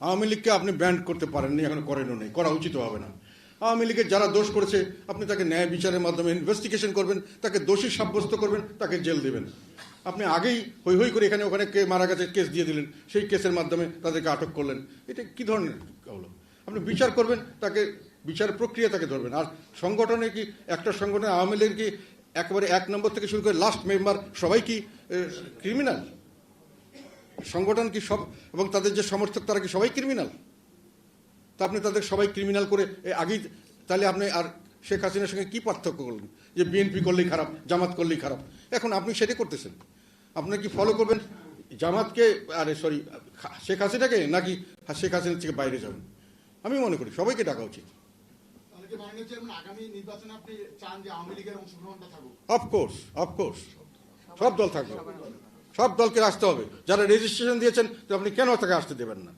আওয়ামী লীগকে আপনি ব্যান্ড করতে পারেননি, এখন করেনও নেই, করা উচিত হবে না। আওয়ামী লীগের যারা দোষ করেছে আপনি তাকে ন্যায় বিচারের মাধ্যমে ইনভেস্টিগেশন করবেন, তাকে দোষী সাব্যস্ত করবেন, তাকে জেল দেবেন। আপনি আগেই হই হই করে এখানে ওখানে কে মারা গেছে কেস দিয়ে দিলেন, সেই কেসের মাধ্যমে তাদেরকে আটক করলেন। এটা কি ধরনের হলো? আপনি বিচার করবেন, তাকে বিচার প্রক্রিয়া তাকে ধরবেন। আর সংগঠনে কি একটা সংগঠনে আওয়ামী লীগের কি একেবারে 1 নম্বর থেকে শুরু করে লাস্ট মেম্বার সবাই কি ক্রিমিনাল? সংগঠন কি সব এবং তাদের যে সমর্থক তারা কি সবাই ক্রিমিনাল? তা আপনি তাদের সবাই ক্রিমিনাল করে আগেই, তাহলে আপনি আর শেখ হাসিনার সঙ্গে কি পার্থক্য করলেন যে বিএনপি করলেই খারাপ, জামাত করলেই খারাপ? এখন আপনি সেটা করতেছেন। আপনি কি ফলো করবেন জামাতকে, আরে সরি শেখ হাসিনাকে, নাকি শেখ হাসিনার থেকে বাইরে যাবেন? আমি মনে করি সবাইকে ডাকা উচিত। অফকোর্স অফকোর্স সব দল থাকবে, সব দলকে আসতে হবে। যারা রেজিস্ট্রেশন দিয়েছেন তো আপনি কেন তাকে আসতে দেবেন না?